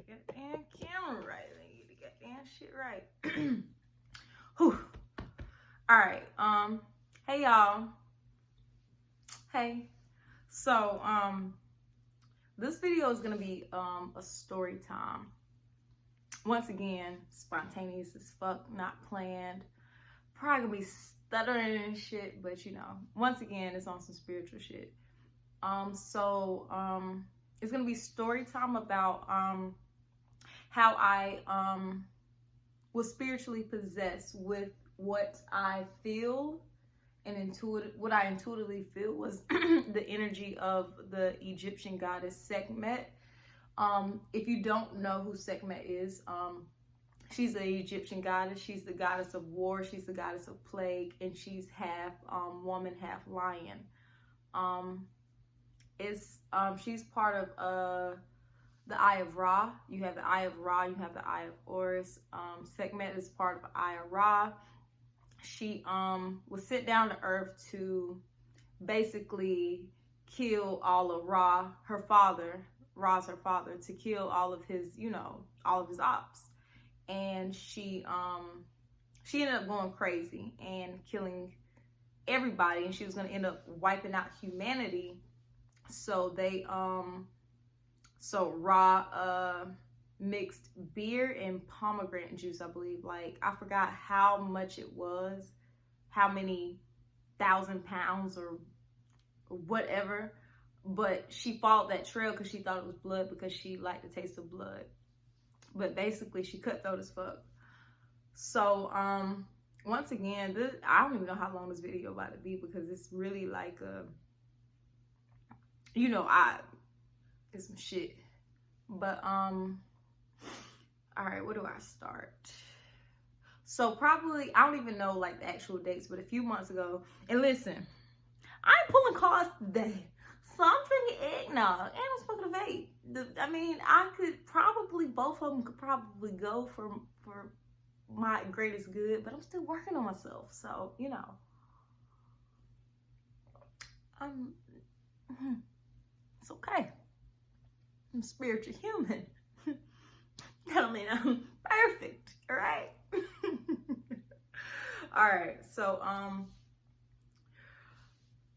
Get that damn camera right. I need to get that damn shit right. Whew. All right. Hey y'all. Hey. So this video is gonna be a story time. Once again, spontaneous as fuck, not planned. Probably gonna be stuttering and shit, but you know, once again, it's on some spiritual shit. It's gonna be story time about how I was spiritually possessed with what I feel and what I intuitively feel was the energy of the Egyptian goddess Sekhmet. If you don't know who Sekhmet is, she's the Egyptian goddess. She's the goddess of war. She's the goddess of plague, and she's half woman, half lion. She's part of the Eye of Ra. You have the Eye of Ra. You have the Eye of Horus. Sekhmet is part of Eye of Ra. She was sent down to earth to basically kill all of Ra, her father. Ra's her father, to kill all of his, all of his ops. And she ended up going crazy and killing everybody, and she was going to end up wiping out humanity. So Ra mixed beer and pomegranate juice, I believe. Like, I forgot how much it was, how many 1,000 pounds or whatever. But she followed that trail because she thought it was blood, because she liked the taste of blood. But basically, she cutthroat as fuck. So, once again, I don't even know how long this video about to be, because it's really like it's some shit. But all right, where do I start? So probably, I don't even know like the actual dates, but a few months ago, and listen, I ain't pulling cards today. So I'm drinking eggnog and I'm smoking a vape. I could probably, both of them could probably go for my greatest good, but I'm still working on myself. So, it's okay. I'm a spiritual human. That don't mean I'm perfect, all right? All right, so,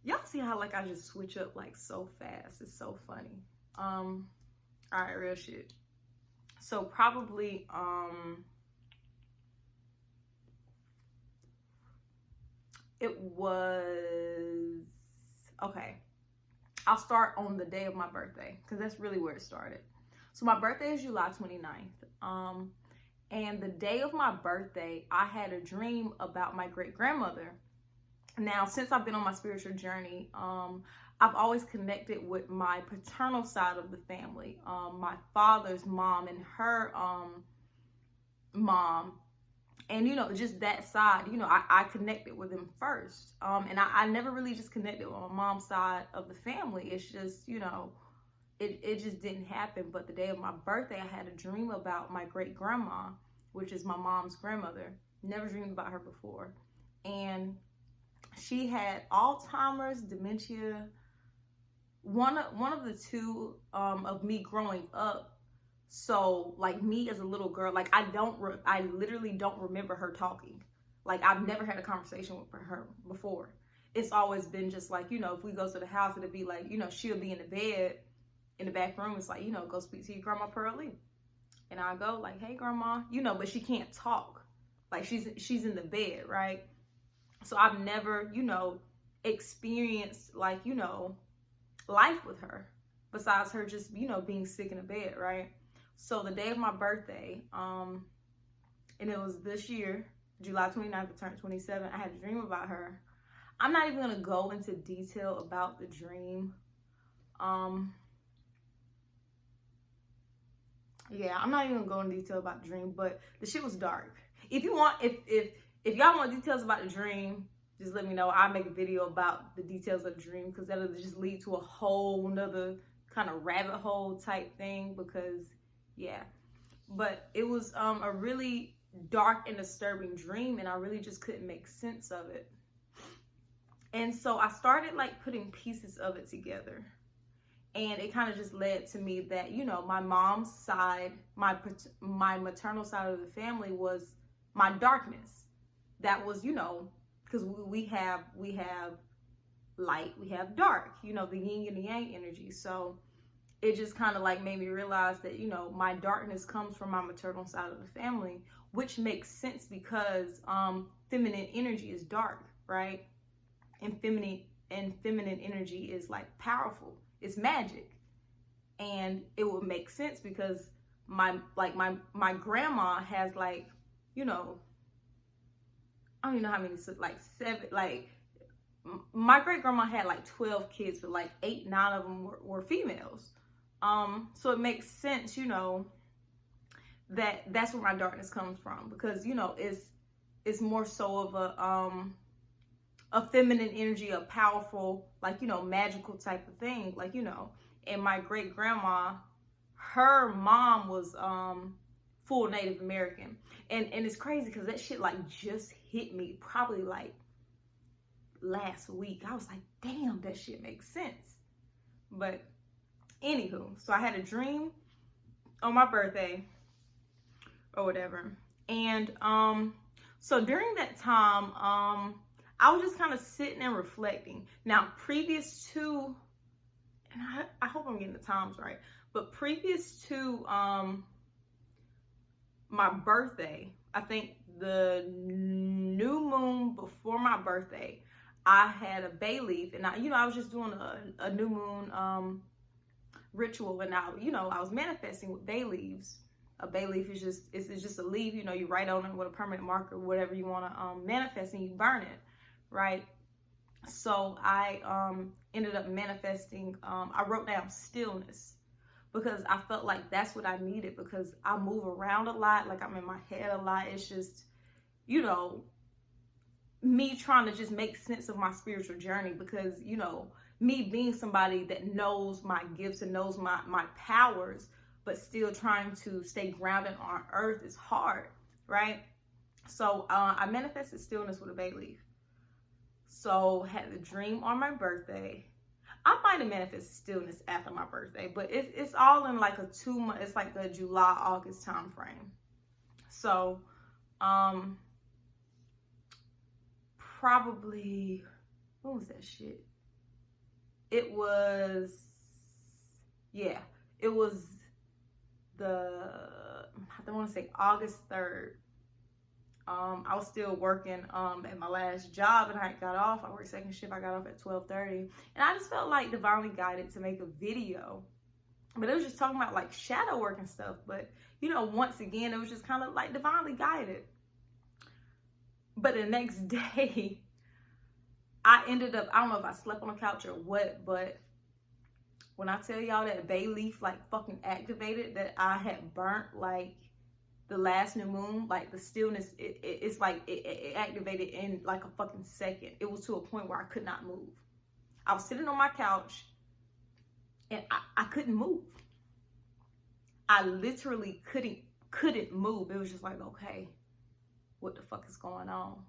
y'all see how like I just switch up like so fast. It's so funny. All right, real shit. So probably it was okay. I'll start on the day of my birthday, because that's really where it started. So my birthday is July 29th. And the day of my birthday, I had a dream about my great-grandmother. Now, since I've been on my spiritual journey, I've always connected with my paternal side of the family, my father's mom and her mom. And, just that side, I connected with them first. And I never really just connected with my mom's side of the family. It's just, it just didn't happen. But the day of my birthday, I had a dream about my great-grandma, which is my mom's grandmother. Never dreamed about her before. And she had Alzheimer's, dementia, one of the two of me growing up. So like me as a little girl, like I literally don't remember her talking. Like I've never had a conversation with her before. It's always been just like, if we go to the house, it'll be like, she'll be in the bed in the back room. It's like, go speak to your grandma Pearlie. And I go like, hey grandma, but she can't talk. Like she's in the bed, right? So I've never, experienced like, life with her besides her just, being sick in the bed, right? So the day of my birthday, and it was this year, July 29th, I turned 27. I had a dream about her. I'm not even going to go into detail about the dream. Yeah, I'm not even going to go into detail about the dream, but the shit was dark. If you want, if y'all want details about the dream, just let me know. I'll make a video about the details of the dream, because that'll just lead to a whole nother kind of rabbit hole type thing, because yeah. But it was a really dark and disturbing dream, and I really just couldn't make sense of it. And so I started like putting pieces of it together. And it kind of just led to me that, you know, my mom's side, my maternal side of the family was my darkness. That was, you know, because we have light, we have dark, you know, the yin and the yang energy. So it just kind of like made me realize that, you know, my darkness comes from my maternal side of the family, which makes sense because feminine energy is dark, right? And feminine energy is like powerful. It's magic. And it would make sense because my grandma has like, you know, I don't even know how many, like 7, like my great grandma had like 12 kids, but like 8, 9 of them were females. So it makes sense, you know, that's where my darkness comes from, because, you know, it's more so of a feminine energy, a powerful, like, you know, magical type of thing, like, you know. And my great grandma, her mom was full Native American, and it's crazy because that shit like just hit me probably like last week. I was like, damn, that shit makes sense. But anywho, so I had a dream on my birthday or whatever, and so during that time, I was just kind of sitting and reflecting. Now, previous to, and I hope I'm getting the times right, but previous to my birthday, I think the new moon before my birthday, I had a bay leaf, and I was just doing a new moon ritual, and I was manifesting with bay leaves. A bay leaf is just a leaf, you know, you write on it with a permanent marker, whatever you want to manifest, and you burn it, right? So I ended up manifesting, I wrote down stillness, because I felt like that's what I needed, because I move around a lot, like I'm in my head a lot. It's just, you know, me trying to just make sense of my spiritual journey, because, you know, me being somebody that knows my gifts and knows my powers, but still trying to stay grounded on earth is hard, right? So I manifested stillness with a bay leaf. So had the dream on my birthday. I might have manifested stillness after my birthday, but it's all in like a 2 month, it's like the July, August time frame. So probably, what was that shit? It was I don't want to say August 3rd. I was still working at my last job, and I got off. I worked second shift. I got off at 12:30, and I just felt like divinely guided to make a video. But it was just talking about like shadow work and stuff. But, you know, once again, it was just kind of like divinely guided. But the next day, I ended up, I don't know if I slept on the couch or what, but when I tell y'all that bay leaf like fucking activated, that I had burnt like the last new moon, like the stillness, it's like it activated in like a fucking second. It was to a point where I could not move. I was sitting on my couch and I couldn't move. I literally couldn't move. It was just like, okay, what the fuck is going on?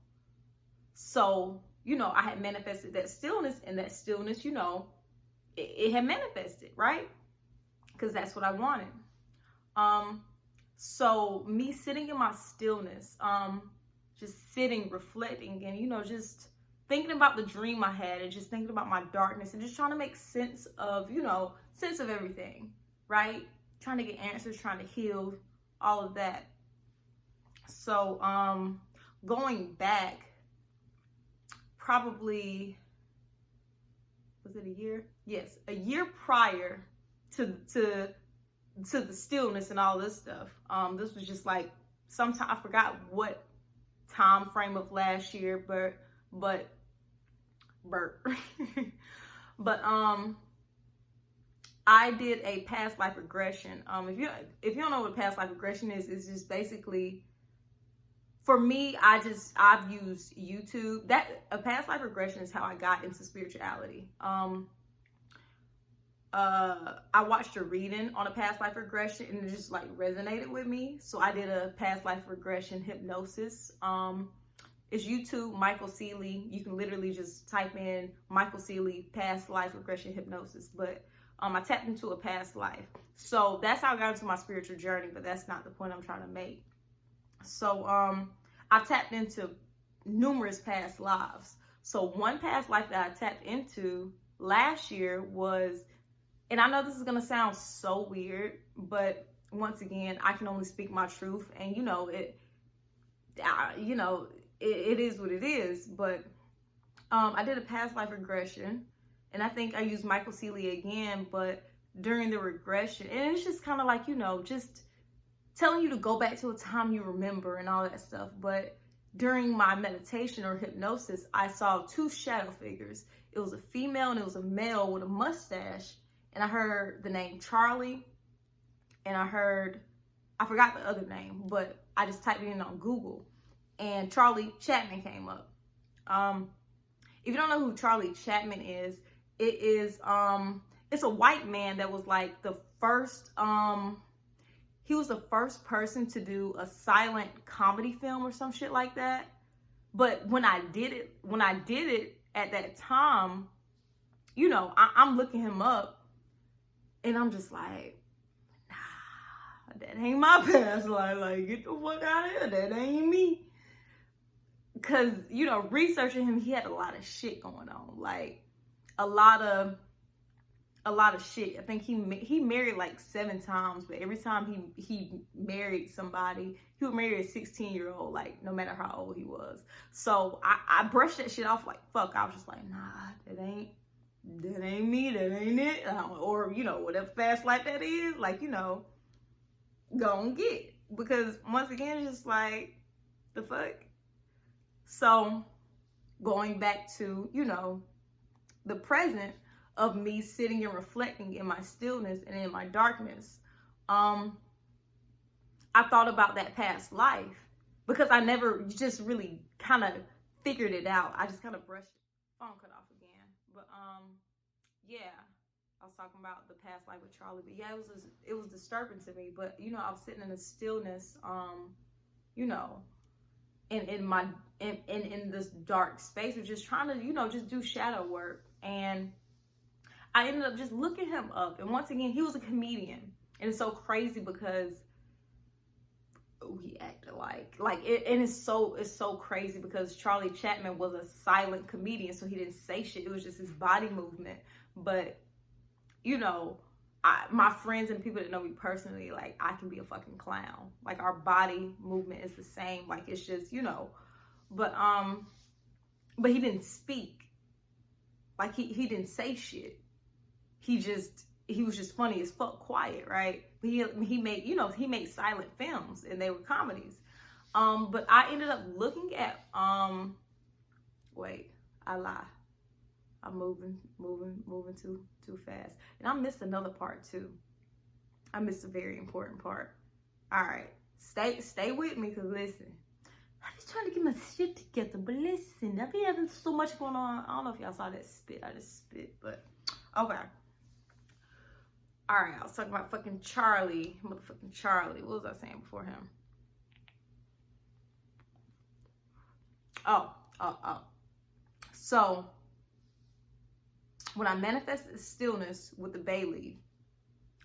So, you know, I had manifested that stillness, and that stillness, you know, it had manifested, right? Because that's what I wanted. So me sitting in my stillness, just sitting, reflecting, and, you know, just thinking about the dream I had, and just thinking about my darkness, and just trying to make sense of, you know, sense of everything, right? Trying to get answers, trying to heal, all of that. So, going back, probably, was it a year? Yes, a year prior to the stillness and all this stuff. This was just like sometime, I forgot what time frame of last year, but I did a past life regression. If you don't know what past life regression is, it's just basically, for me, I've used YouTube. That a past life regression is how I got into spirituality. I watched a reading on a past life regression, and it just like resonated with me. So I did a past life regression hypnosis. It's YouTube, Michael Seeley. You can literally just type in Michael Seeley past life regression hypnosis. But I tapped into a past life. So that's how I got into my spiritual journey, but that's not the point I'm trying to make. So I tapped into numerous past lives. So one past life that I tapped into last year was, and I know this is going to sound so weird, but once again, I can only speak my truth, and it is what it is. But I did a past life regression, and I think I used Michael Seeley again, but during the regression, and it's just kind of like, just telling you to go back to a time you remember and all that stuff. But during my meditation or hypnosis, I saw two shadow figures. It was a female and it was a male with a mustache, and I heard the name Charlie, and I forgot the other name, but I just typed it in on Google, and Charlie Chapman came up. If you don't know who Charlie Chapman is, it's a white man that was like the first, he was the first person to do a silent comedy film or some shit like that. But when I did it at that time, I'm looking him up, and I'm just like, that ain't my past life. Like, get the fuck out of here. That ain't me. Because, researching him, he had a lot of shit going on. Like, a lot of shit. I think he married like 7 times, but every time he married somebody, he would marry a 16-year-old, like, no matter how old he was. So I brushed that shit off like, fuck. I was just like, nah, that ain't me. That ain't it. Or, whatever fast life that is, like, go and get. Because once again, it's just like, the fuck? So going back to, the present of me sitting and reflecting in my stillness and in my darkness, I thought about that past life because I never just really kind of figured it out. I just kind of brushed it. Phone cut off again. But yeah, I was talking about the past life with Charlie. But yeah, it was disturbing to me. But I was sitting in a stillness, in this dark space, of just trying to just do shadow work. And I ended up just looking him up, and once again, he was a comedian, and it's so crazy because he acted like it, and it's so crazy because Charlie Chapman was a silent comedian, so he didn't say shit. It was just his body movement. But my friends and people that know me personally, like, I can be a fucking clown. Like, our body movement is the same. Like, it's just but he didn't speak. Like, he didn't say shit. He was just funny as fuck, quiet, right? But he made silent films, and they were comedies. But I ended up looking at wait, I lie. I'm moving too fast. And I missed another part too. I missed a very important part. All right, stay with me, because listen, I'm just trying to get my shit together. But listen, I be having so much going on. I don't know if y'all saw that spit. I just spit, but okay. All right, I was talking about fucking Charlie, motherfucking Charlie. What was I saying before him? Oh. So when I manifested stillness with the bay leaf,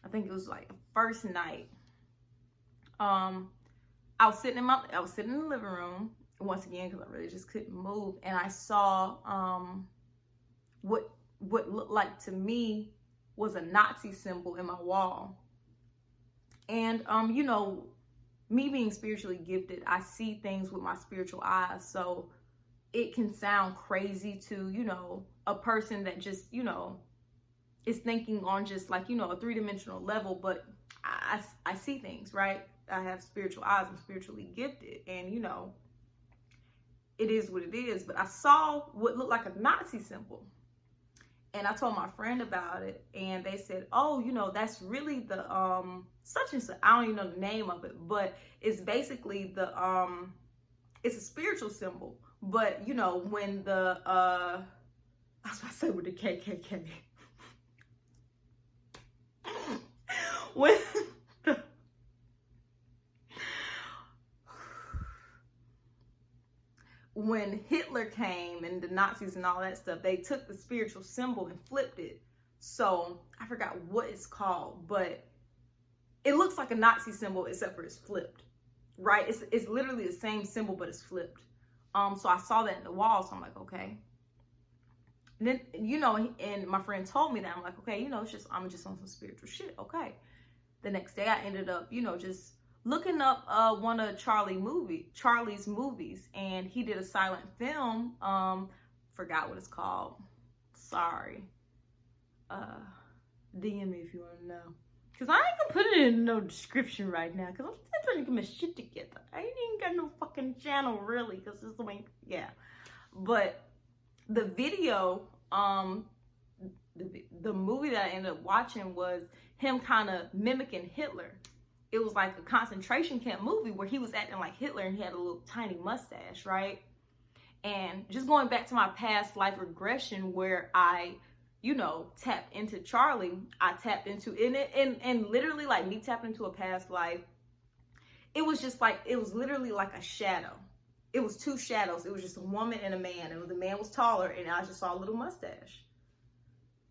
I think it was like the first night. I was sitting in the living room once again because I really just couldn't move, and I saw what looked like to me was a Nazi symbol in my wall. And me being spiritually gifted, I see things with my spiritual eyes, so it can sound crazy to a person that just is thinking on just like a 3-dimensional level, but I see things, right? I have spiritual eyes. I'm spiritually gifted, and it is what it is. But I saw what looked like a Nazi symbol, and I told my friend about it, and they said, oh, that's really the such and such. I don't even know the name of it, but it's basically it's a spiritual symbol. But when the I was about to say with the KKK, when Hitler came and the Nazis and all that stuff, they took the spiritual symbol and flipped it. So I forgot what it's called, but it looks like a Nazi symbol except for it's flipped, right? It's literally the same symbol, but it's flipped. So I saw that in the wall, so I'm like, okay. And then, you know, and my friend told me that. I'm like, okay, you know, I'm just on some spiritual shit. Okay. The next day I ended up, you know, just looking up one of Charlie's movies, and he did a silent film. Forgot what it's called. Sorry. DM me if you want to know. Because I ain't gonna put it in no description right now, because I'm still trying to get my shit together. I ain't even got no fucking channel, really, because this is the way, yeah. But the video, the movie that I ended up watching was him kind of mimicking Hitler. It was like a concentration camp movie where he was acting like Hitler, and he had a little tiny mustache, right? And just going back to my past life regression where I, you know, tapped into Charlie, I tapped into and literally like me tapping into a past life. It was just like, it was literally like a shadow. It was two shadows. It was just a woman and a man. And the man was taller, and I just saw a little mustache.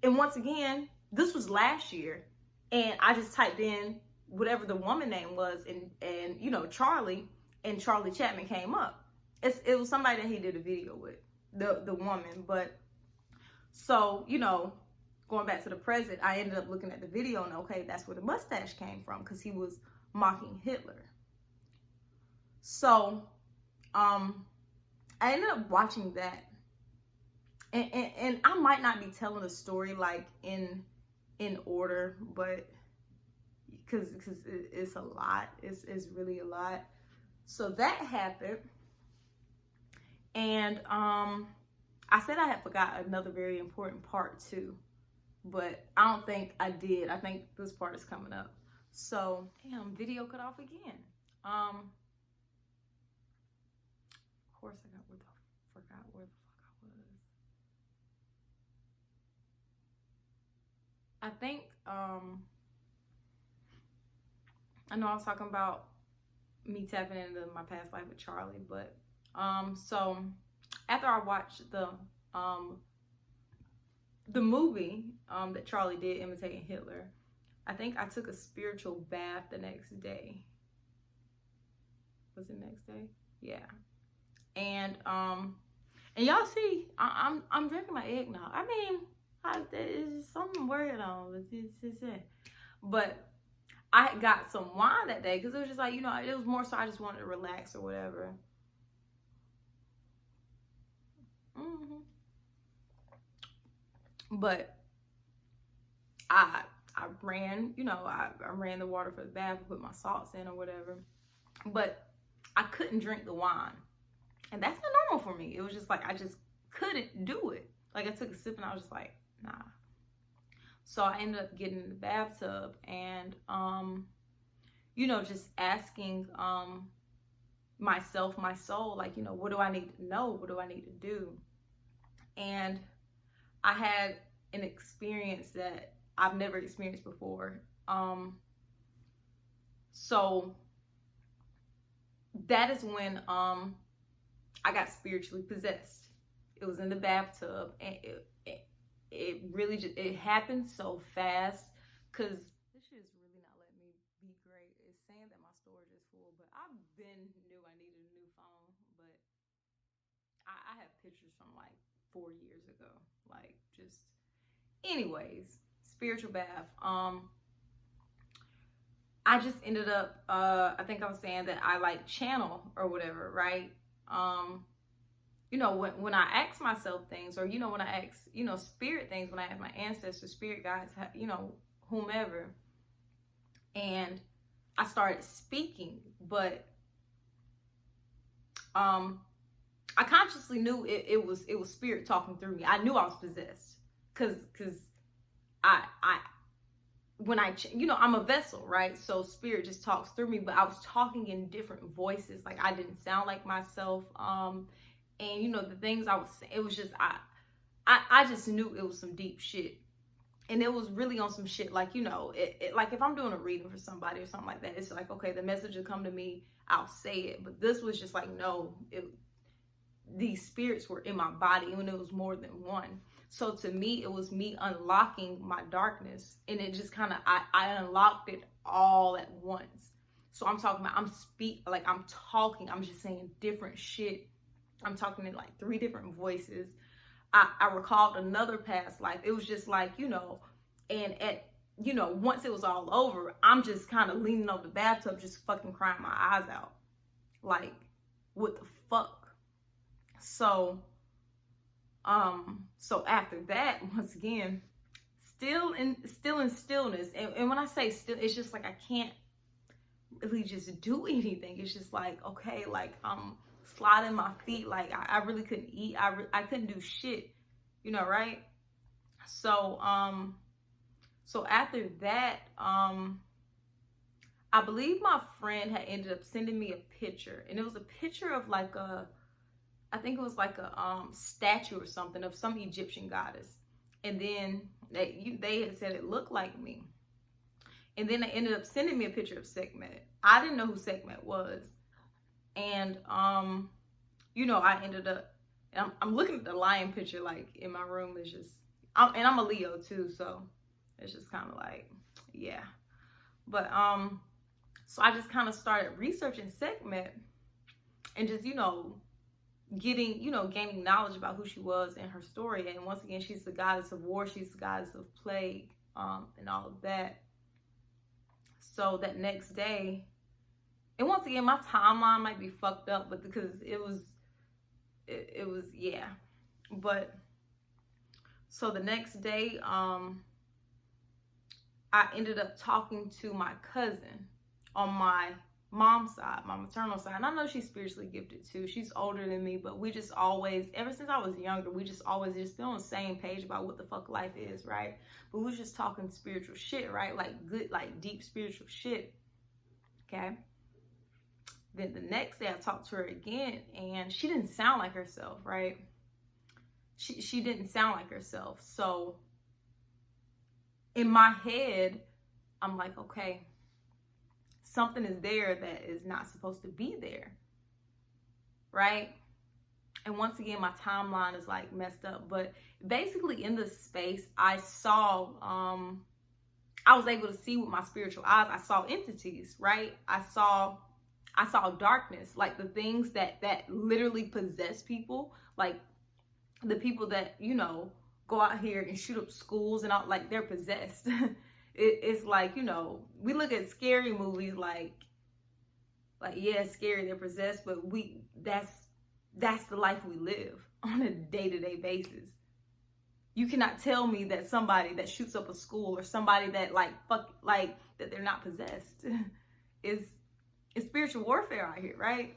And once again, this was last year, and I just typed in whatever the woman name was, and you know, Charlie, and Charlie Chapman came up. It was somebody that he did a video with, the woman. But so, you know, going back to the present, I ended up looking at the video, and okay, that's where the mustache came from, because he was mocking Hitler. So I ended up watching that, and I might not be telling the story like in order, but because it's a lot, it's really a lot. So that happened, and I said I had forgot another very important part too, but I don't think I did. I think this part is coming up. So damn, video cut off again. Of course I forgot where the fuck I was. I think I know I was talking about me tapping into my past life with Charlie, but so after I watched the movie that Charlie did imitating Hitler, I think I took a spiritual bath the next day. Was it next day? Yeah. And y'all see, I'm drinking my eggnog. I mean, it's something worried on. It's it. But I got some wine that day because it was just like, you know, it was more so I just wanted to relax or whatever. But I ran, you know, I ran the water for the bath, put my salts in or whatever. But I couldn't drink the wine. And that's not normal for me. It was just like, I just couldn't do it. Like I took a sip and I was just like, nah. So I ended up getting in the bathtub and, you know, just asking myself, my soul, like, you know, what do I need to know? What do I need to do? And I had an experience that I've never experienced before. So that is when I got spiritually possessed. It was in the bathtub, and it really just, it happened so fast, because this shit is really not letting me be great. It's saying that my storage is full, but I've been knew I needed a new phone, but I have pictures from like 4 years ago. Like, just, anyways, spiritual bath. I just ended up, I think I was saying that I like channel or whatever, right? You know, when I ask myself things, or, you know, when I ask, you know, spirit things, when I ask my ancestors, spirit guides, you know, whomever, and I started speaking, but I consciously knew it was spirit talking through me. I knew I was possessed, cause when I, you know, I'm a vessel, right? So spirit just talks through me, but I was talking in different voices. Like, I didn't sound like myself. And, you know, the things I was saying, it was just, I just knew it was some deep shit. And it was really on some shit, like, you know, like if I'm doing a reading for somebody or something like that, it's like, okay, the message will come to me, I'll say it. But this was just like, no, these spirits were in my body, and it was more than one. So to me, it was me unlocking my darkness, and it just kind of, I unlocked it all at once. So I'm talking about, I'm just saying different shit. I'm talking in like 3 different voices. I recalled another past life. It was just like, and at, once it was all over, I'm just kind of leaning over the bathtub, just fucking crying my eyes out. Like, what the fuck? So after that, once again, still in stillness. And when I say still, it's just like I can't really just do anything. It's just like, okay, like I'm sliding my feet. Like I really couldn't eat. I couldn't do shit, right? So after that, I believe my friend had ended up sending me a picture, and it was a picture of like I think it was like a statue or something of some Egyptian goddess. And then they had said it looked like me. And then they ended up sending me a picture of Sekhmet. I didn't know who Sekhmet was. And, I ended up, I'm looking at the lion picture, like in my room. It's just, and I'm a Leo too. So it's just kind of like, yeah. But, so I just kind of started researching Sekhmet and just, gaining knowledge about who she was and her story. And once again, she's the goddess of war. She's the goddess of plague, and all of that. So that next day, and once again, my timeline might be fucked up, but because it was, yeah. But so the next day, I ended up talking to my cousin on my mom's side, my maternal side. And I know she's spiritually gifted too. She's older than me, but we just always, ever since I was younger, we just always just been on the same page about what the fuck life is, right? But we was just talking spiritual shit, right? Like good, like deep spiritual shit. Okay. Then the next day I talked to her again, and she didn't sound like herself, right? She didn't sound like herself. So in my head, I'm like, okay, something is there that is not supposed to be there, right? And once again, my timeline is like messed up. But basically in this space, I saw, I was able to see with my spiritual eyes. I saw entities, right? I saw darkness, like the things that literally possess people, like the people that, go out here and shoot up schools and all, like they're possessed. It's like, we look at scary movies like, yeah, it's scary, they're possessed, but that's the life we live on a day-to-day basis. You cannot tell me that somebody that shoots up a school or somebody that that they're not possessed. It's spiritual warfare out here, right?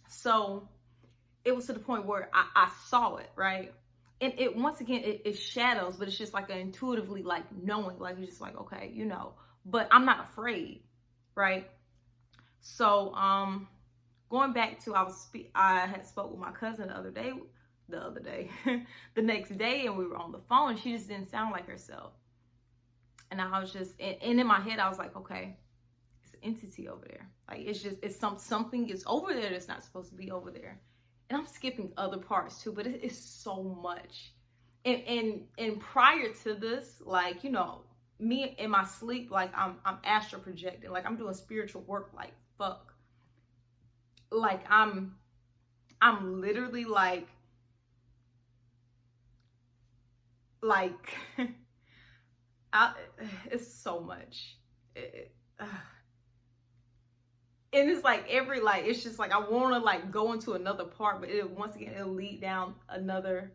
So it was to the point where I saw it, right? And it, once again, it's shadows, but it's just like an intuitively like knowing, like you're just like, okay, but I'm not afraid, right? So, going back to, I had spoke with my cousin the other day, the next day, and we were on the phone, and she just didn't sound like herself. And I was just, and in my head, I was like, okay, it's an entity over there. Like, it's something is over there that's not supposed to be over there. And I'm skipping other parts too, but it is so much. And prior to this, like, me in my sleep, like I'm astral projecting, like I'm doing spiritual work, like fuck. Like I'm literally like it's so much. And it's like it's just like I want to like go into another part, but once again it'll lead down another,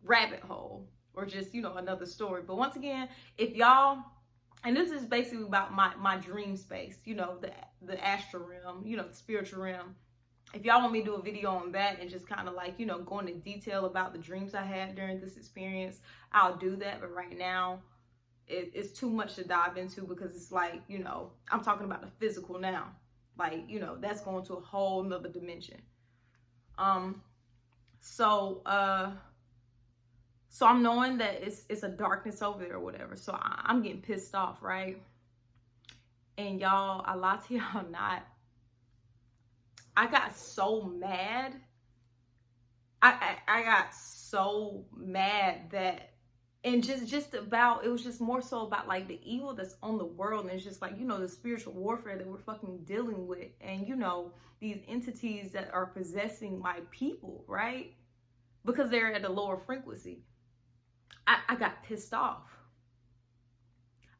rabbit hole, or just, another story. But once again, if y'all, and this is basically about my dream space, the astral realm, the spiritual realm. If y'all want me to do a video on that and just kind of like, go into detail about the dreams I had during this experience, I'll do that. But right now, it's too much to dive into, because it's like, I'm talking about the physical now. Like, that's going to a whole nother dimension. So I'm knowing that it's a darkness over there or whatever. So I'm getting pissed off, right? And y'all, I lie to y'all not. I got so mad. I got so mad that, and just about, it was just more so about like the evil that's on the world, and it's just like, the spiritual warfare that we're fucking dealing with, and these entities that are possessing my people, right? Because they're at a lower frequency. I got pissed off.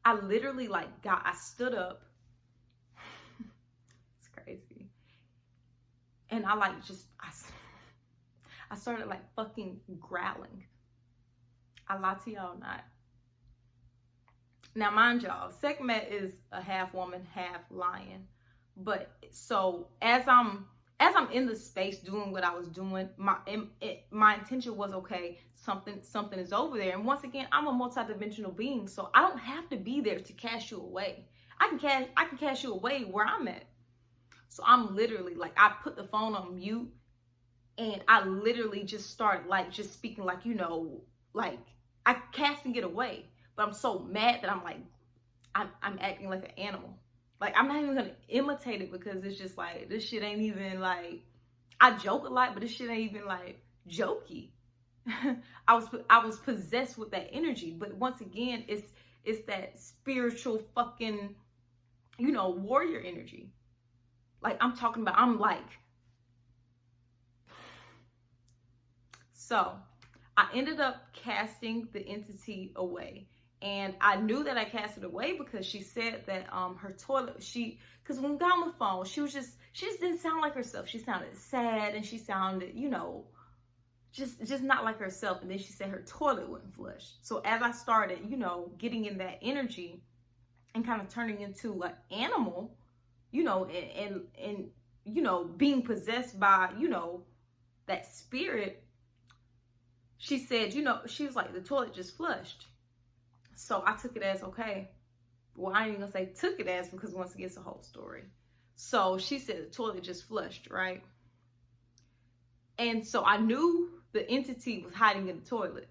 I literally I stood up. It's crazy. And I started fucking growling. I lie to y'all not. Now, mind y'all, Sekhmet is a half woman, half lion. But so as I'm in the space doing what I was doing, my intention was, okay, something is over there. And once again, I'm a multidimensional being, so I don't have to be there to cast you away. I can cast you away where I'm at. So I'm literally I put the phone on mute, and I literally just started just speaking I casting it away. But I'm so mad that I'm acting like an animal. I'm not even gonna imitate it, because it's just this shit ain't even I joke a lot, but this shit ain't even jokey. I was possessed with that energy. But once again, it's that spiritual fucking warrior energy. I'm talking about, so I ended up casting the entity away. And I knew that I cast it away because she said that her toilet, because when we got on the phone, she just didn't sound like herself. She sounded sad, and she sounded, just not like herself. And then she said her toilet wouldn't flush. So as I started, getting in that energy and kind of turning into an animal, and being possessed by, that spirit, she said, she was like, the toilet just flushed. So I took it as, okay. Well, I ain't even gonna say took it as, because once again, it's a whole story. So she said the toilet just flushed, right? And so I knew the entity was hiding in the toilet,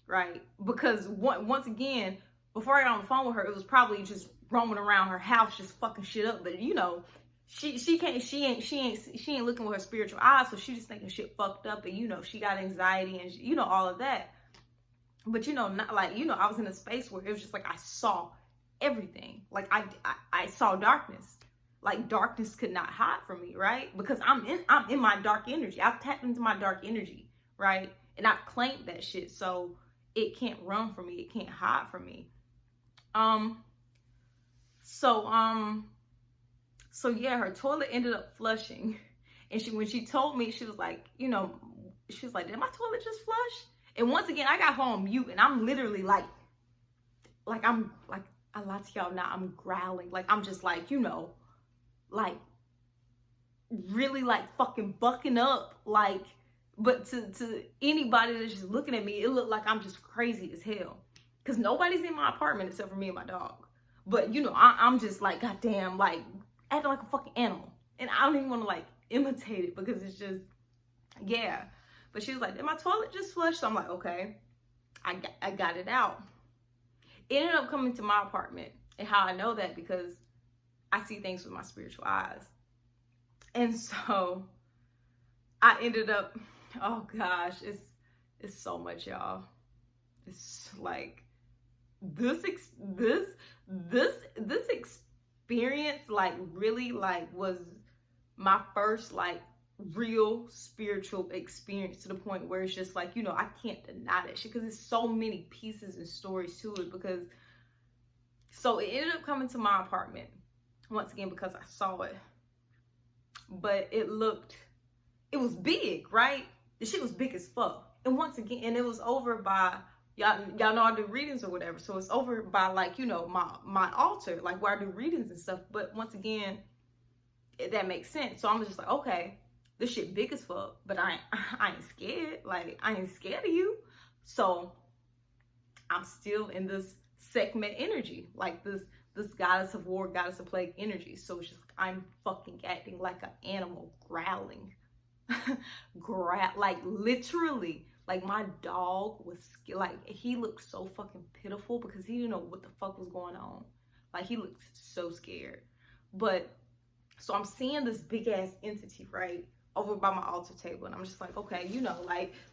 right? Because once again, before I got on the phone with her, it was probably just roaming around her house, just fucking shit up. But she ain't looking with her spiritual eyes, so she just thinking shit fucked up, and she got anxiety and all of that. But not I was in a space where it was just I saw everything. I saw darkness. Darkness could not hide from me, right? Because I'm in my dark energy. I've tapped into my dark energy, right? And I've claimed that shit, so it can't run from me. It can't hide from me. So yeah, her toilet ended up flushing, and when she told me, she was like, did my toilet just flush? And once again, I got her on mute, and I'm literally I lie to y'all now, I'm growling. I'm just really fucking bucking up. But to anybody that's just looking at me, it looked like I'm just crazy as hell. Because nobody's in my apartment except for me and my dog. But, I'm just goddamn, acting like a fucking animal. And I don't even want to imitate it, because it's just, yeah. But she was like, did my toilet just flush? So I'm like, okay, I got it out. It ended up coming to my apartment. And how I know that, because I see things with my spiritual eyes. And so I ended up, oh gosh, it's so much, y'all. It's this experience really was my first real spiritual experience, to the point where it's just I can't deny that shit, because there's so many pieces and stories to it. Because so it ended up coming to my apartment once again because I saw it, but it was big, right? The shit was big as fuck. And once again, and it was over by y'all know I do readings or whatever, so it's over by my altar, where I do readings and stuff. But once again, that makes sense. So I'm just okay, this shit big as fuck, but I ain't scared. I ain't scared of you. So I'm still in this Sekhmet energy, this goddess of war, goddess of plague energy. So it's just I'm fucking acting like an animal, growling, literally. My dog was he looked so fucking pitiful, because he didn't know what the fuck was going on. He looked so scared. But so I'm seeing this big ass entity, right, over by my altar table, and I'm just like, okay,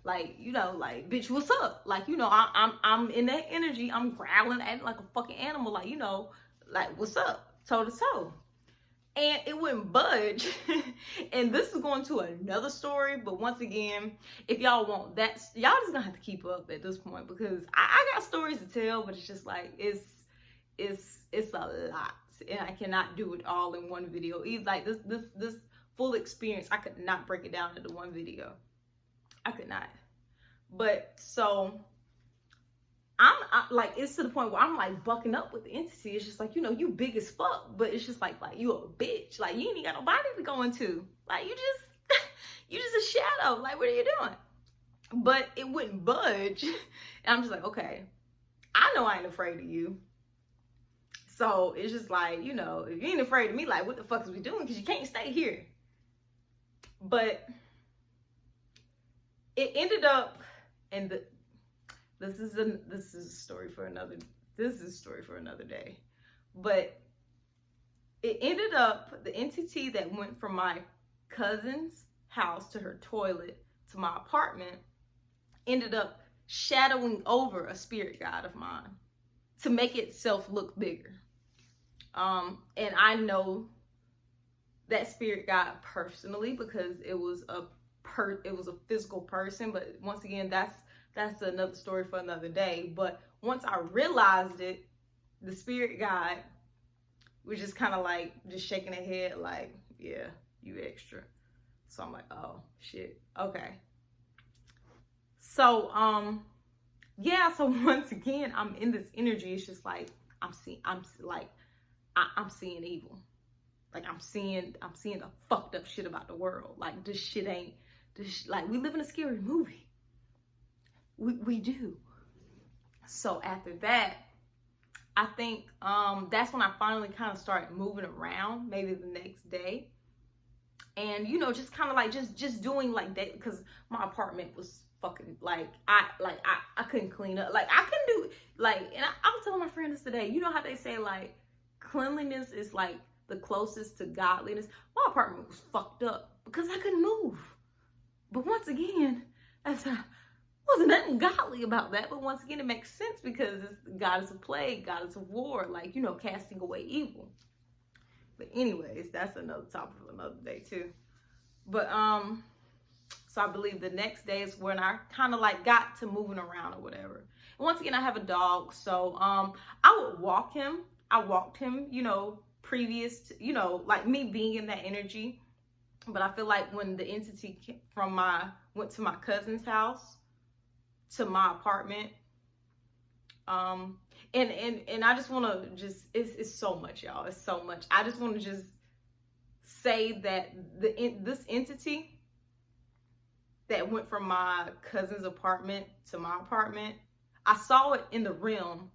bitch, what's up? Like, I'm in that energy. I'm growling, acting like a fucking animal, like, what's up, toe to toe. And it wouldn't budge. And this is going to another story, but once again, if y'all want that, y'all just gonna have to keep up at this point, because I got stories to tell, but it's just like, it's a lot, and I cannot do it all in one video. Even like this full experience, I could not break it down into one video. I could not. But so I'm like, it's to the point where I'm like bucking up with the entity. It's just like, you big as fuck, but it's just like you a bitch. Like, you ain't even got nobody to go into. Like, you just a shadow. Like, what are you doing? But it wouldn't budge. And I'm just like, okay, I know I ain't afraid of you. So it's just like, if you ain't afraid of me, like, what the fuck is we doing? Because you can't stay here. But it ended up, and this is a story for another day. But it ended up, the entity that went from my cousin's house to her toilet to my apartment ended up shadowing over a spirit guide of mine to make itself look bigger. And I know that spirit guide personally, because it was a physical person. But once again, that's another story for another day. But once I realized it, the spirit guide was just kind of like just shaking her head like, yeah, you extra. So I'm like, oh shit, okay. So so once again, I'm in this energy. It's just like I'm seeing evil. Like, I'm seeing the fucked up shit about the world. Like, like, we live in a scary movie. We do. So after that, I think that's when I finally kind of started moving around, maybe the next day. And just kind of like just doing like that, because my apartment was fucking like I couldn't clean up. Like, I couldn't do like, and I was telling my friend this today. You know how they say like cleanliness is like the closest to godliness? My apartment was fucked up because I couldn't move. But once again, wasn't nothing godly about that. But once again, it makes sense because it's goddess of plague, goddess of war, like, casting away evil. But anyways, that's another topic for another day too. But so I believe the next day is when I kind of like got to moving around or whatever. And once again, I have a dog, so I would walk him. I walked him, previous to, like me being in that energy. But I feel like when the entity went to my cousin's house to my apartment, and I just want to it's so much, y'all. It's so much. I just want to just say that this entity that went from my cousin's apartment to my apartment, I saw it in the realm.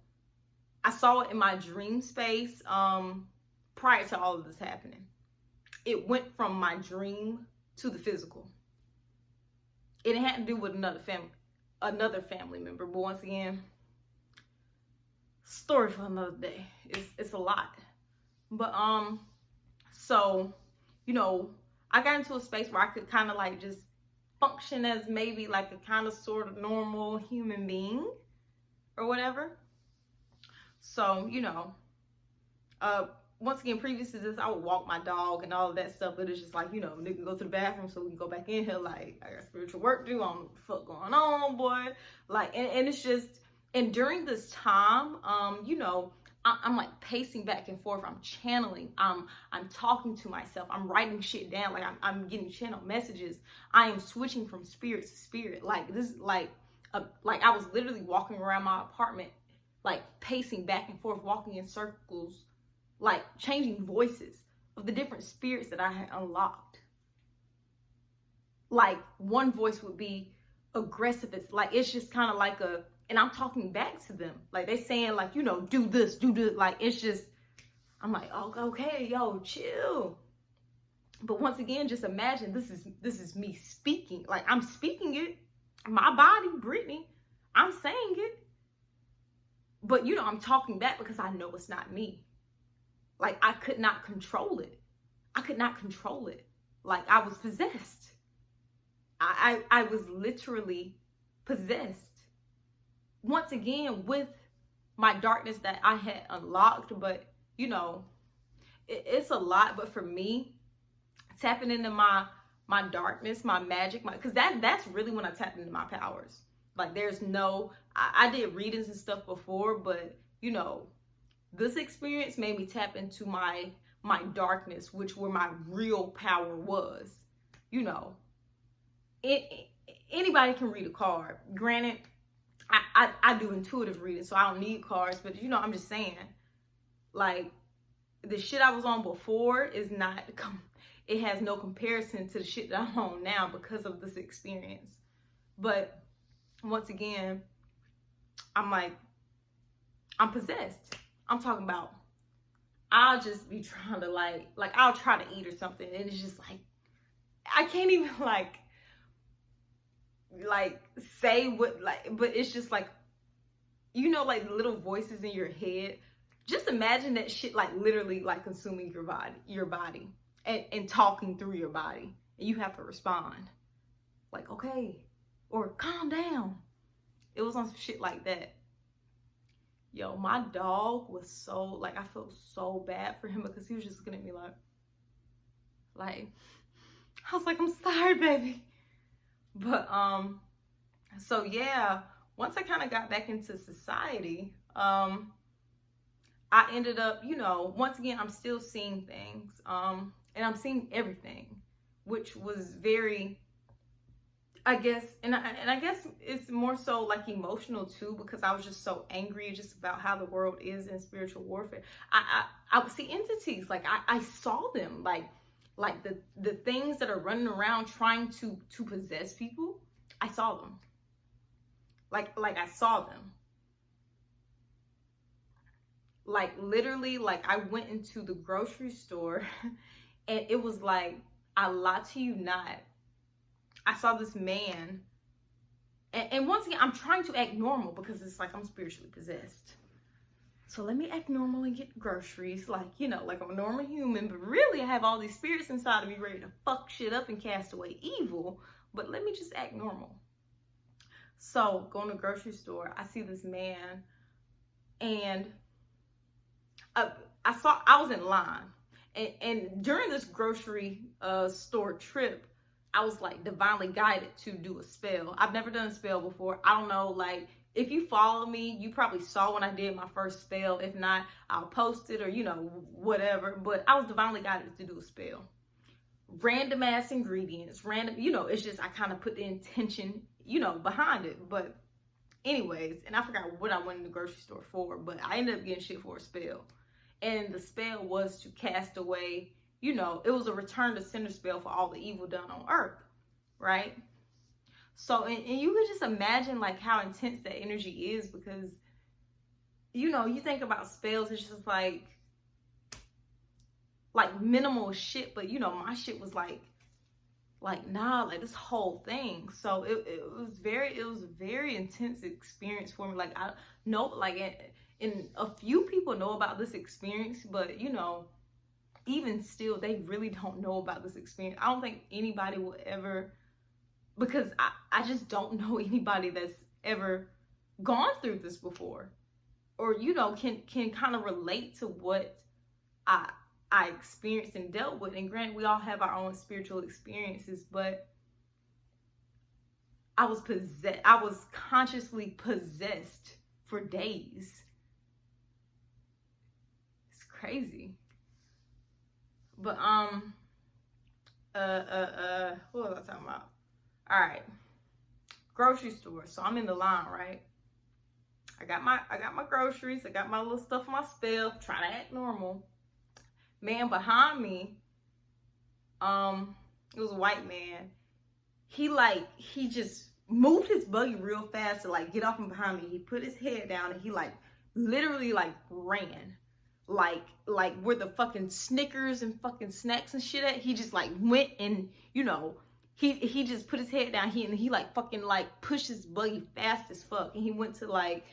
I saw it in my dream space prior to all of this happening. It went from my dream to the physical. It had to do with another family member. But once again, story for another day. It's a lot. But so, I got into a space where I could kind of like just function as maybe like a kind of sort of normal human being or whatever. So, once again, previous to this, I would walk my dog and all of that stuff, but it's just like, nigga, go to the bathroom so we can go back in here. Like, I got spiritual work to do. I don't know what the fuck going on, boy. Like, and it's just, and during this time, I'm like pacing back and forth. I'm channeling. I'm talking to myself. I'm writing shit down. Like, I'm getting channel messages. I am switching from spirit to spirit. Like, this, like I was literally walking around my apartment, like pacing back and forth, walking in circles, like changing voices of the different spirits that I had unlocked. Like, one voice would be aggressive. It's like, it's just kind of like and I'm talking back to them. Like, they saying like, do this, do this. Like, it's just, I'm like, oh, okay, yo, chill. But once again, just imagine this is me speaking. Like, I'm speaking it, my body, Brittany, I'm saying it. But, I'm talking back because I know it's not me. Like, I could not control it. I could not control it. Like, I was possessed. I was literally possessed once again with my darkness that I had unlocked. But you know, it's a lot. But for me, tapping into my darkness, my magic, because that's really when I tapped into my powers. Like there's no, I did readings and stuff before, but you know, this experience made me tap into my darkness, which where my real power was. You know, anybody can read a card. Granted, I do intuitive reading, so I don't need cards, but you know, I'm just saying, like, the shit I was on before is not, it has no comparison to the shit that I'm on now because of this experience. But once again, I'm like, I'm possessed. I'm talking about, I'll just be trying to like I'll try to eat or something, and it's just like, I can't even like say what, like, but it's just like, you know, like little voices in your head. Just imagine that shit like literally like consuming your body and talking through your body, and you have to respond like, okay, or calm down. It was on some shit like that. Yo, my dog was so, like, I felt so bad for him because he was just looking at me like, I was like, I'm sorry, baby. But, so yeah, once I kind of got back into society, I ended up, you know, once again, I'm still seeing things, and I'm seeing everything, which was very, I guess, and I guess it's more so like emotional too, because I was just so angry just about how the world is in spiritual warfare. I would see entities, like I saw them, like the things that are running around trying to possess people. I saw them, like I saw them, like literally, like I went into the grocery store, and it was like, I lie to you not, I saw this man, and once again, I'm trying to act normal because it's like I'm spiritually possessed. So let me act normal and get groceries, like, you know, like I'm a normal human, but really I have all these spirits inside of me ready to fuck shit up and cast away evil, but let me just act normal. So going to the grocery store, I see this man, and I was in line, and during this grocery store trip, I was like divinely guided to do a spell. I've never done a spell before. I don't know, like, if you follow me, you probably saw when I did my first spell. If not, I'll post it, or, you know, whatever. But I was divinely guided to do a spell. Random ass ingredients, random, you know, it's just, I kind of put the intention, you know, behind it. But anyways, and I forgot what I went in the grocery store for, but I ended up getting shit for a spell. And the spell was to cast away, you know, it was a return to sender spell for all the evil done on earth, right? So, and you could just imagine like how intense that energy is, because, you know, you think about spells, it's just like minimal shit, but you know, my shit was like nah, like this whole thing. So it was a very intense experience for me. Like, I know, like, and a few people know about this experience, but you know, even still, they really don't know about this experience. I don't think anybody will ever, because I just don't know anybody that's ever gone through this before, or, you know, can kind of relate to what I experienced and dealt with. And granted, we all have our own spiritual experiences, but I was consciously possessed for days. It's crazy. But what was I talking about? All right, grocery store. So I'm in the line, right? I got my groceries. I got my little stuff on my spell. Trying to act normal. Man behind me, it was a white man. He just moved his buggy real fast to like get off from behind me. He put his head down and he like literally like ran. Like where the fucking Snickers and fucking snacks and shit at, he just like went, and you know, he just put his head down, he like fucking like pushed his buggy fast as fuck, and he went to like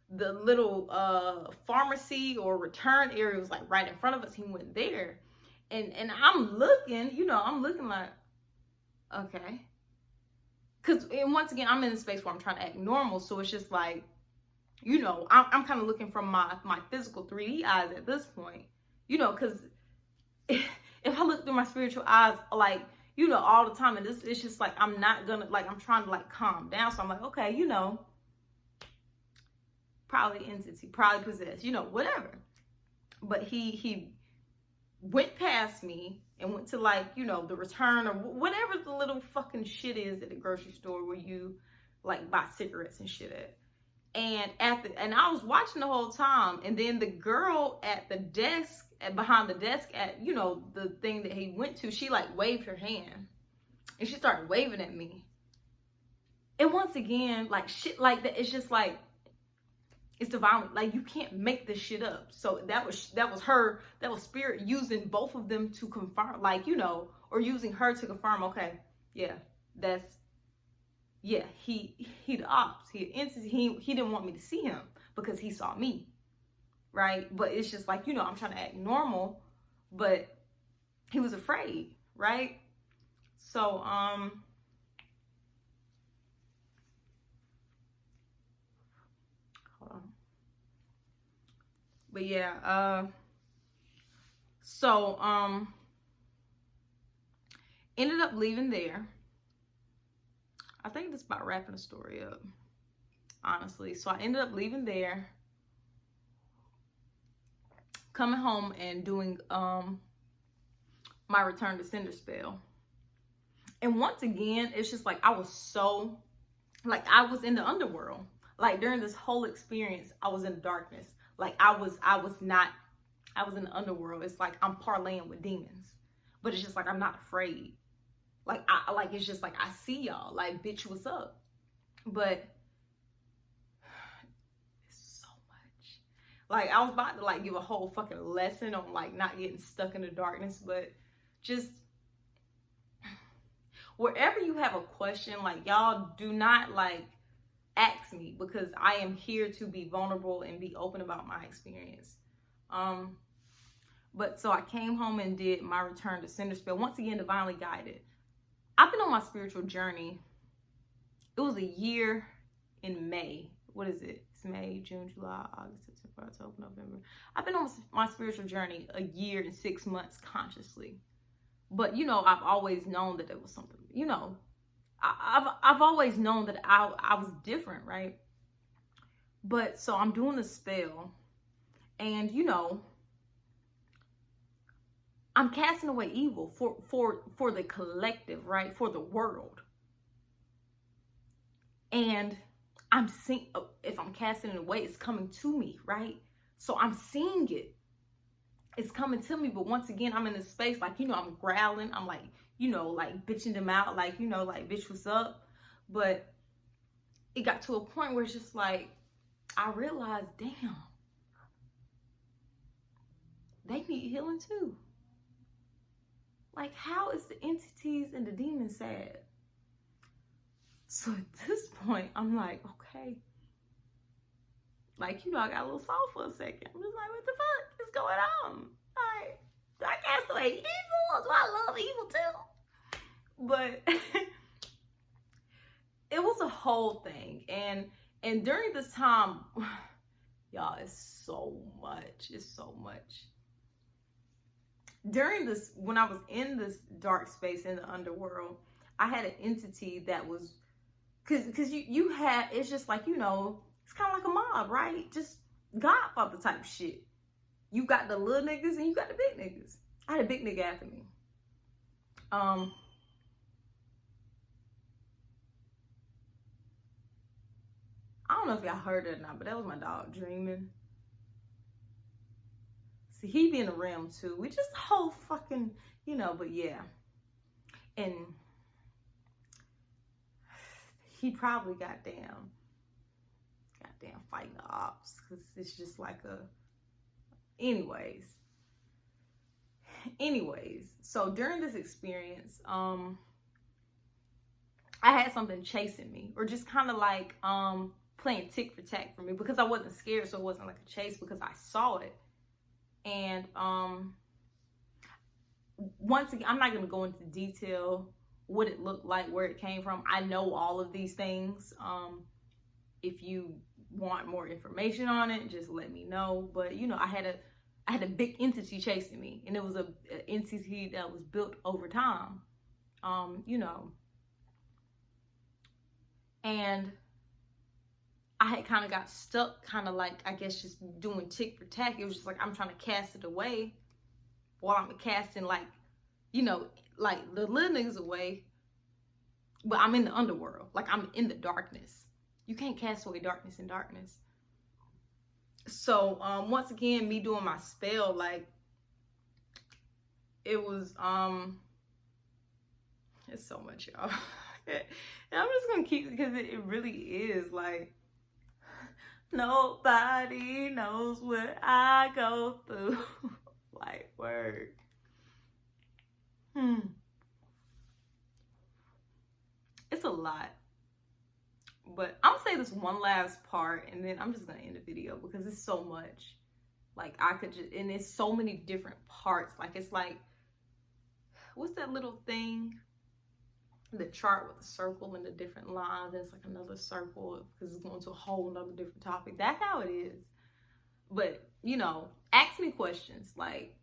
the little pharmacy or return area. Was like right in front of us. He went there, and I'm looking, you know, I'm looking like, okay, because once again, I'm in a space where I'm trying to act normal. So it's just like, you know, I'm kind of looking from my physical 3D eyes at this point, you know, because if I look through my spiritual eyes, like, you know, all the time, and it's just like, I'm not gonna, like, I'm trying to like calm down. So I'm like, okay, you know, probably entity, probably possessed, you know, whatever. But he went past me and went to, like, you know, the return or whatever the little fucking shit is at the grocery store where you like buy cigarettes and shit at. And and I was watching the whole time, and then the girl at the desk, behind the desk at, you know, the thing that he went to, she like waved her hand, and she started waving at me. And once again, like shit like that, it's just like, it's divine. Like, you can't make this shit up. So that was her, that was spirit using both of them to confirm, like, you know, or using her to confirm, okay, yeah, that's, yeah, he the ops, he didn't want me to see him because he saw me, right? But it's just like, you know, I'm trying to act normal, but he was afraid, right? So hold on. But yeah, ended up leaving there. I think it's about wrapping the story up, honestly. So I ended up leaving there, coming home and doing my return to sender spell. And once again, it's just like, I was so, like, I was in the underworld. Like, during this whole experience, I was in darkness. Like, I was in the underworld. It's like I'm parlaying with demons, but it's just like, I'm not afraid. Like, it's just like, I see y'all, like, bitch, what's up? But it's so much. Like, I was about to like give a whole fucking lesson on like not getting stuck in the darkness, but just wherever you have a question, like, y'all do not like ask me, because I am here to be vulnerable and be open about my experience. But so I came home and did my return to sender spell, once again, divinely guided. I've been on my spiritual journey. It was a year in May. What is it? It's May, June, July, August, September, October, November. I've been on my spiritual journey a year and 6 months consciously. But, you know, I've always known that there was something, you know, I've always known that I was different, right? But so I'm doing the spell, and, you know, I'm casting away evil for the collective, right? For the world. And I'm seeing, if I'm casting it away, it's coming to me, right? So I'm seeing it. It's coming to me. But once again, I'm in this space, like, you know, I'm growling. I'm like, you know, like bitching them out, like, you know, like, bitch, what's up? But it got to a point where it's just like, I realized, damn, they need healing too. Like, how is the entities and the demons sad? So at this point, I'm like, okay. Like, you know, I got a little soft for a second. I'm just like, what the fuck is going on? Like, do I cast away evil? Do I love evil too? But it was a whole thing. And during this time, y'all, it's so much. It's so much. During this, when I was in this dark space in the underworld, I had an entity that was, because you had, it's just like, you know, it's kind of like a mob, right? Just Godfather type shit. You got the little niggas and you got the big niggas. I had a big nigga after me. I don't know if y'all heard it or not, but that was my dog dreaming. See, he be in the realm too. We just the whole fucking, you know, but yeah. And he probably goddamn fighting the ops, because it's just like a, anyways, so during this experience, I had something chasing me, or just kind of like playing tick for tack for me, because I wasn't scared, so it wasn't like a chase, because I saw it. And once again, I'm not going to go into detail what it looked like, where it came from. I know all of these things. If you want more information on it, just let me know. But you know, I had a big entity chasing me, and it was a entity that was built over time. You know, and I had kind of got stuck, kind of like, I guess, just doing tick for tack. It was just like, I'm trying to cast it away while I'm casting, like, you know, like the little niggas away, but I'm in the underworld. Like, I'm in the darkness. You can't cast away darkness in darkness. So, once again, me doing my spell, like, it was, it's so much, y'all. And I'm just gonna keep, because it really is, like, nobody knows what I go through. Like, word. It's a lot. But I'm gonna say this one last part, and then I'm just gonna end the video because it's so much. Like, I could just, and it's so many different parts. Like, it's like, what's that little thing? The chart with the circle and the different lines. There's like another circle because it's going to a whole nother different topic. That's how it is. But, you know, ask me questions. Like,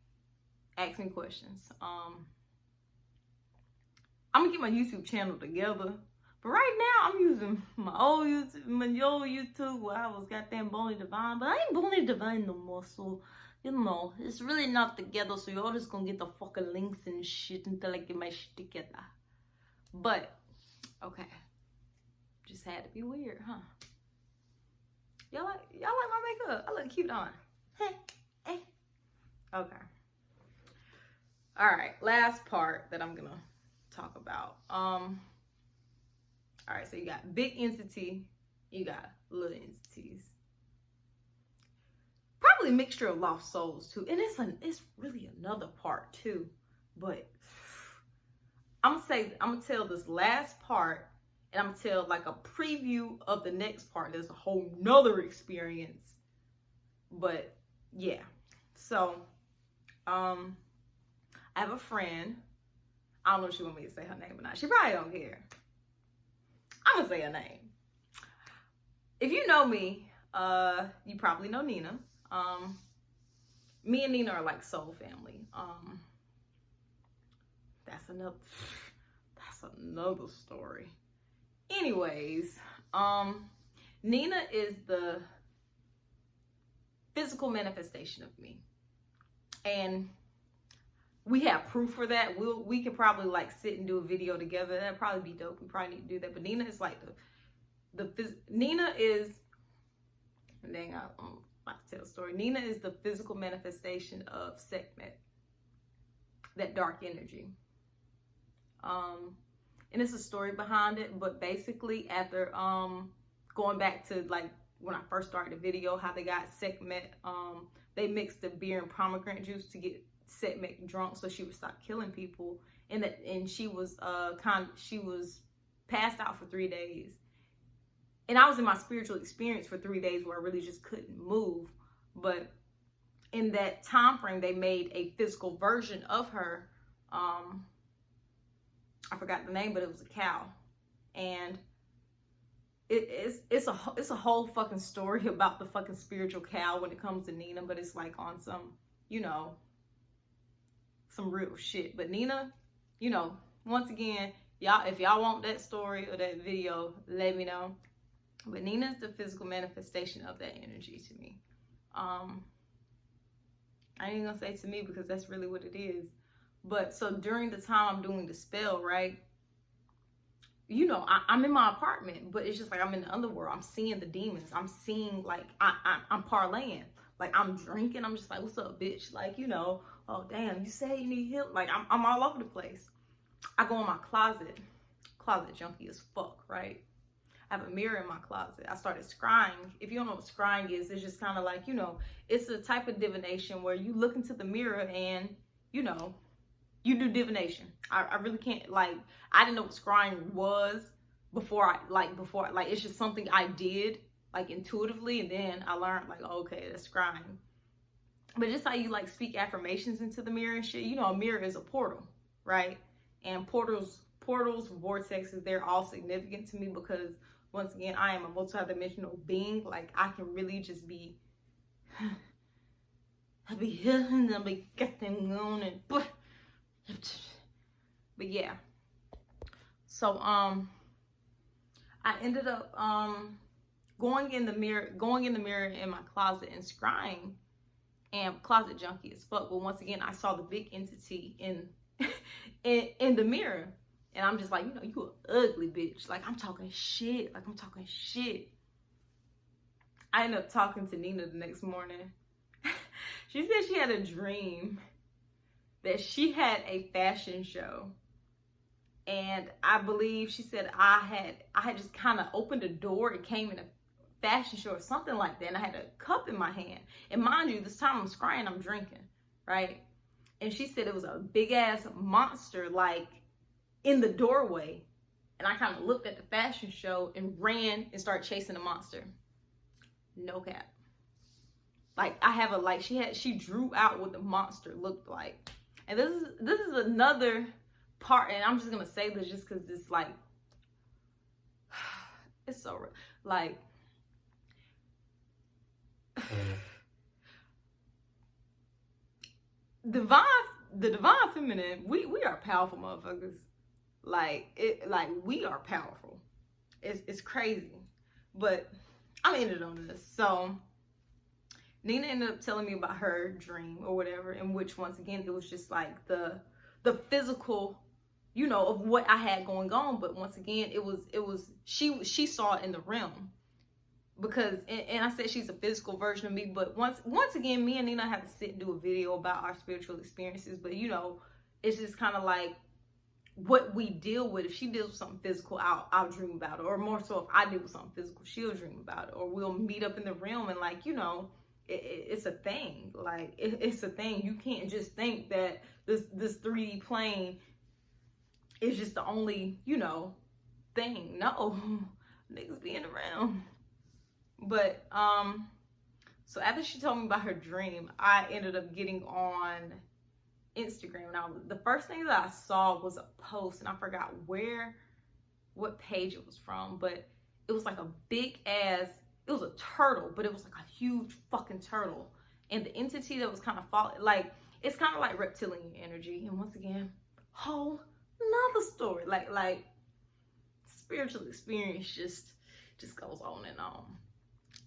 ask me questions. I'm gonna get my YouTube channel together. But right now, I'm using my old YouTube where I was goddamn Bonnie Divine. But I ain't Bonnie Divine no more, so, you know, it's really not together. So y'all just gonna get the fucking links and shit until I get my shit together. But, okay. Just had to be weird, huh? Y'all like my makeup? I look cute on. Okay. Alright, last part that I'm gonna talk about. Alright, so you got big entity, you got little entities. Probably a mixture of lost souls too. And it's really another part too. But I'm gonna tell this last part, and I'm gonna tell like a preview of the next part. There's a whole nother experience. But yeah. So I have a friend. I don't know if she wants me to say her name or not. She probably don't care. I'm gonna say her name. If you know me, you probably know Nina. Me and Nina are like soul family. That's another story. Anyways, Nina is the physical manifestation of me. And we have proof for that. We could probably like sit and do a video together. That'd probably be dope. We probably need to do that. But Nina is like Nina is, dang, I'm about to tell a story. Nina is the physical manifestation of Sekhmet, that dark energy. And it's a story behind it, but basically after going back to like when I first started the video, how they got Sekhmet, they mixed the beer and pomegranate juice to get Sekhmet drunk so she would stop killing people, and she was she was passed out for 3 days. And I was in my spiritual experience for 3 days where I really just couldn't move. But in that time frame, they made a physical version of her. I forgot the name, but it was a cow. And it's a whole fucking story about the fucking spiritual cow when it comes to Nina, but it's like on some, you know, some real shit. But Nina, you know, once again, y'all, if y'all want that story or that video, let me know. But Nina's the physical manifestation of that energy to me. I ain't gonna say to me because that's really what it is. But so during the time I'm doing the spell, right? You know, I'm in my apartment, but it's just like I'm in the underworld. I'm seeing the demons. I'm seeing like I'm parlaying. Like I'm drinking. I'm just like, what's up, bitch? Like, you know, oh damn, you say you need help. Like I'm all over the place. I go in my closet junkie as fuck, right? I have a mirror in my closet. I started scrying. If you don't know what scrying is, it's just kind of like, you know, it's a type of divination where you look into the mirror and, you know, you do divination. I really can't, like, I didn't know what scrying was before it's just something I did, like, intuitively, and then I learned, like, oh, okay, that's scrying. But just how you, like, speak affirmations into the mirror and shit, you know, a mirror is a portal, right? And portals portals, vortexes, they're all significant to me because, once again, I am a multidimensional being. Like, I can really just be, I'll be here and I'll be getting on and, but yeah. So, I ended up, going in the mirror in my closet and scrying, and closet junkie as fuck. But once again, I saw the big entity in the mirror. And I'm just like, you know, you an ugly bitch. Like, I'm talking shit. I ended up talking to Nina the next morning. She said she had a dream that she had a fashion show. And I believe she said I had just kind of opened a door and came in a fashion show or something like that. And I had a cup in my hand. And mind you, this time I'm scrying, I'm drinking, right? And she said it was a big ass monster, like, in the doorway. And I kind of looked at the fashion show and ran and started chasing the monster. No cap. Like, I have a, like, she drew out what the monster looked like. And this is another part, and I'm just gonna say this just because it's like, it's so real. Like, the divine feminine, we are powerful motherfuckers. Like, we are powerful. It's crazy. But I'm ended on this. So Nina ended up telling me about her dream or whatever, in which, once again, it was just like the physical, you know, of what I had going on. But once again, it was she saw it in the realm. Because, and I said she's a physical version of me, but once again, me and Nina had to sit and do a video about our spiritual experiences. But, you know, it's just kind of like what we deal with. If she deals with something physical, I'll dream about it. Or more so, if I deal with something physical, she'll dream about it. Or we'll meet up in the realm and, like, you know, it's a thing. Like, it's a thing. You can't just think that this 3D plane is just the only, you know, thing. No, niggas be in the realm. But, so after she told me about her dream, I ended up getting on Instagram. Now, the first thing that I saw was a post, and I forgot what page it was from, but it was like a big ass, it was a turtle, but it was like a huge fucking turtle. And the entity that was kind of falling, like, it's kind of like reptilian energy. And once again, whole nother story. Like spiritual experience just goes on and on.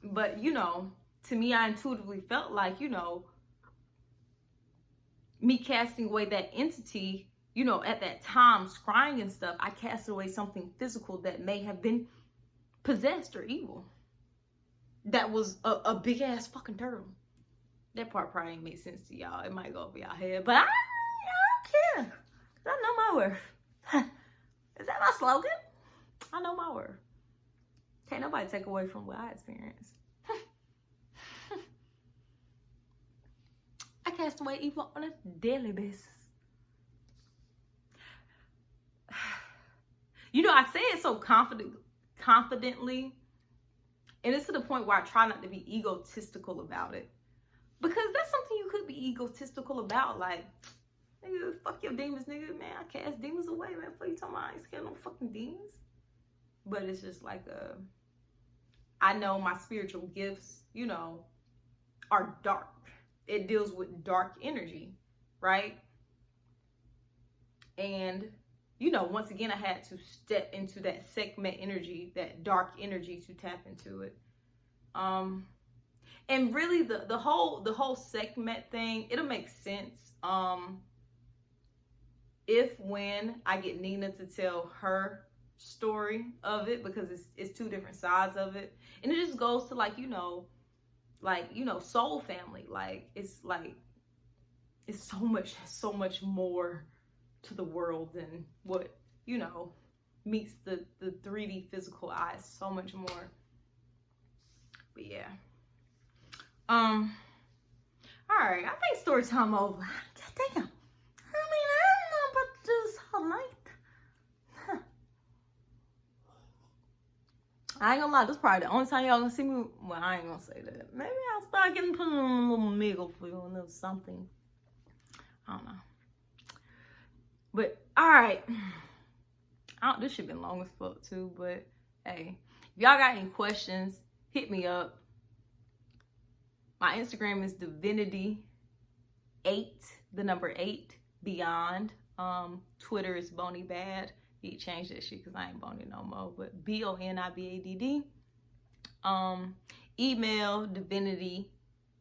But, you know, to me, I intuitively felt like, you know, me casting away that entity, you know, at that time, scrying and stuff, I cast away something physical that may have been possessed or evil. That was a big ass fucking turtle. That part probably ain't make sense to y'all. It might go over y'all head, but I don't care. I know my worth. Is that my slogan? I know my worth. Can't nobody take away from what I experienced. I cast away evil on a daily basis. You know, I say it so confidently, and it's to the point where I try not to be egotistical about it. Because that's something you could be egotistical about. Like, nigga, fuck your demons, nigga. Man, I cast demons away, man. Fuck you talking about? I ain't scared of no fucking demons. But it's just like, I know my spiritual gifts, you know, are dark. It deals with dark energy, right? And, you know, once again, I had to step into that Sekhmet energy, that dark energy, to tap into it. And really the whole Sekhmet thing, it'll make sense if when I get Nina to tell her story of it, because it's two different sides of it. And it just goes to, like, you know, soul family. Like, it's so much more to the world than what, you know, meets the 3D physical eyes. So much more. But yeah. All right, I think story time over. God damn. I mean, I don't know about to do this all night. Huh. I ain't gonna lie, this is probably the only time y'all gonna see me. Well, I ain't gonna say that. Maybe I'll start getting put on a little miggle for you, a little something. I don't know. But, all right. This shit been long as fuck too, but hey, if y'all got any questions, hit me up. My Instagram is divinity8, the number 8, beyond. Twitter is bonibad. You change that shit because I ain't bony no more, but BONIBADD. Email divinity,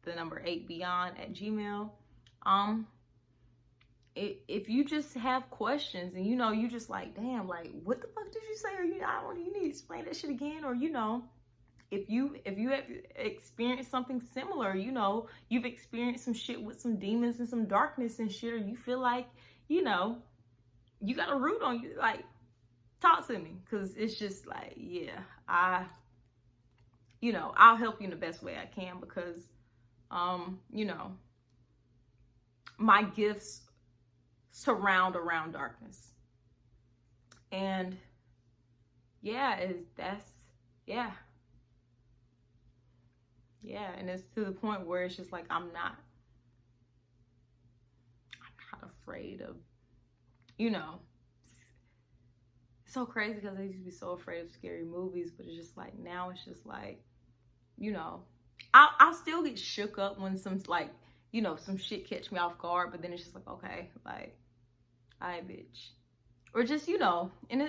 the number 8, beyond at Gmail. If you just have questions and you just like, damn, like what the fuck did you say, or you need to explain that shit again, or if you have experienced something similar, you've experienced some shit with some demons and some darkness and shit, or you feel like you got a root on you, like talk to me, because it's just like, yeah, I'll help you in the best way I can, because my gifts surround around darkness. And yeah, and it's to the point where it's just like I'm not afraid of, it's so crazy because I used to be so afraid of scary movies, but it's just like now it's just like, I'll still get shook up when some like, some shit catch me off guard, but then it's just like, okay, like, alright, bitch. Or just, and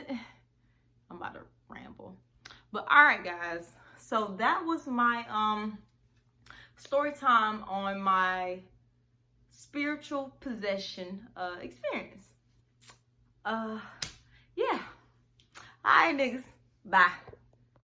I'm about to ramble. But alright, guys. So that was my story time on my spiritual possession experience. Yeah. Alright, niggas. Bye.